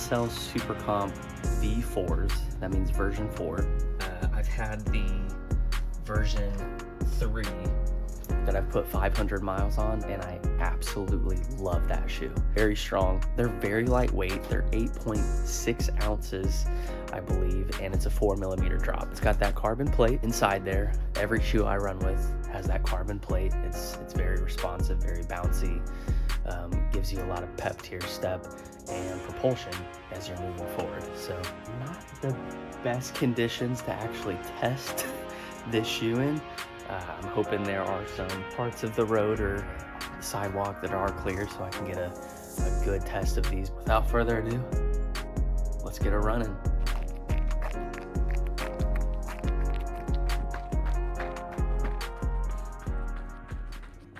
sell SuperComp V4s. That means version 4. I've had the version 3 that I've put 500 miles on, and I absolutely love that shoe. Very strong. They're very lightweight. They're 8.6 ounces, I believe, and it's a 4mm drop. It's got that carbon plate inside there. Every shoe I run with has that carbon plate. It's very responsive, very bouncy. Gives you a lot of pep to your step and propulsion as you're moving forward. So not the best conditions to actually test this shoe in. I'm hoping there are some parts of the road or sidewalk that are clear so I can get a good test of these. Without further ado, let's get it running.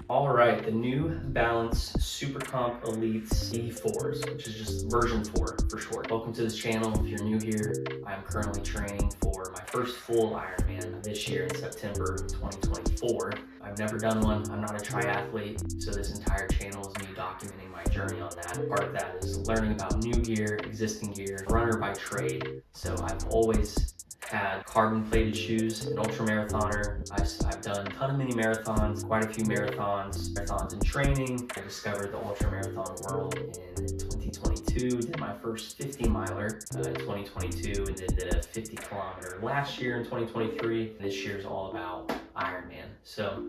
All right, the new Balance SuperComp Elites V4s, which is just version 4 for short. Welcome to this channel. If you're new here, I'm currently training for my first full Ironman this year in September 2024. I've never done one. I'm not a triathlete, so this entire channel is me documenting my journey on that. Part of that is learning about new gear, existing gear, runner by trade. So I've always had carbon plated shoes, an ultra marathoner. I've done a ton of mini marathons, quite a few marathons in training. I discovered the ultra marathon world in 2022, did my first 50 miler in 2022, and then did a 50 kilometer last year in 2023. This year's all about Ironman. So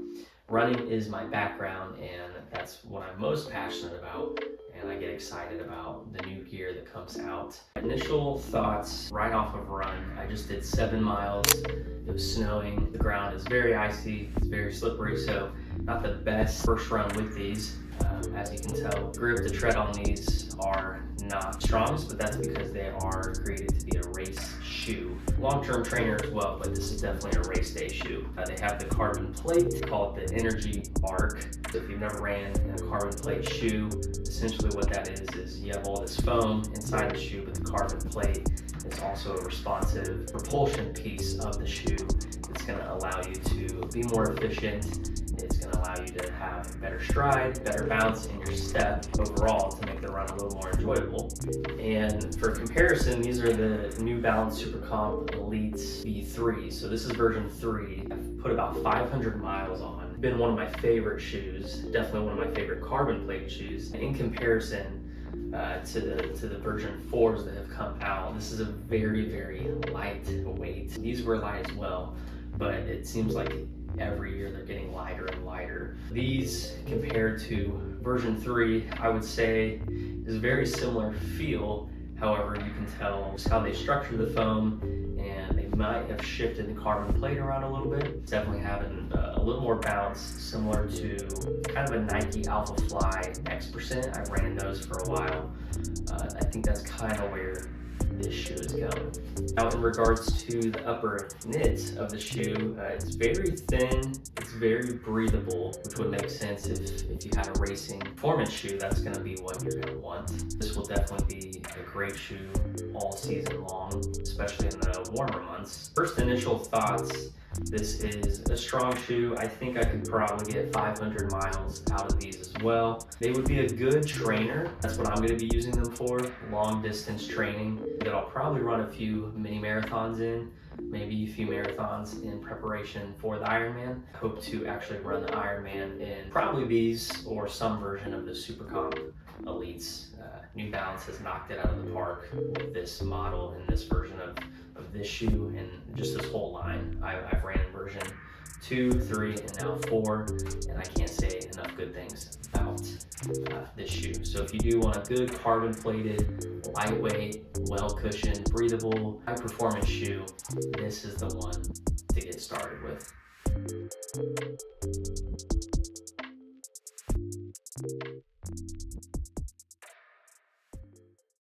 running is my background, and that's what I'm most passionate about, and I get excited about the new gear that comes out. Initial thoughts right off of run, I just did 7 miles. It was snowing. The ground is very icy. It's very slippery, so not the best first run with these. As you can tell, the grip, the tread on these are not strongest, but that's because they are created to be a race shoe. Long-term trainer as well, but this is definitely a race day shoe. They have the carbon plate, call it the Energy Arc. So if you've never ran in a carbon plate shoe, essentially what that is you have all this foam inside the shoe, but the carbon plate is also a responsive propulsion piece of the shoe. It's going to allow you to be more efficient. It's going to allow you to have better stride, better bounce in your step overall to make the run a little more enjoyable. And for comparison, these are the New Balance SuperComp Elites V3. So this is version 3. I've put about 500 miles on. Been one of my favorite shoes, definitely one of my favorite carbon plate shoes. In comparison to the version 4s that have come out, this is a very, very lightweight. These were light as well, but it seems like every year they're getting lighter and lighter. These compared to version 3, I would say is a very similar feel. However, you can tell just how they structure the foam, and they might have shifted the carbon plate around a little bit. It's definitely having a little more bounce, similar to kind of a Nike Alpha Fly X%. I ran in those for a while. I think that's kind of where this shoe is going. Now, in regards to the upper knit of the shoe, it's very thin, it's very breathable, which would make sense if you had a racing performance shoe. That's going to be what you're going to want. This will definitely be a great shoe all season long, especially in the warmer months. First initial thoughts, this is a strong shoe. I think I could probably get 500 miles out of these as well. They would be a good trainer. That's what I'm going to be using them for, long distance training that I'll probably run a few mini marathons in, maybe a few marathons in preparation for the Ironman. I hope to actually run the Ironman in probably these or some version of the SuperComp Elites. New Balance has knocked it out of the park with this model and this version of this shoe and just this whole line. I've ran in version 2, 3, and now 4, and I can't say enough good things about this shoe. So if you do want a good carbon plated, lightweight, well cushioned, breathable, high performance shoe, this is the one to get started with.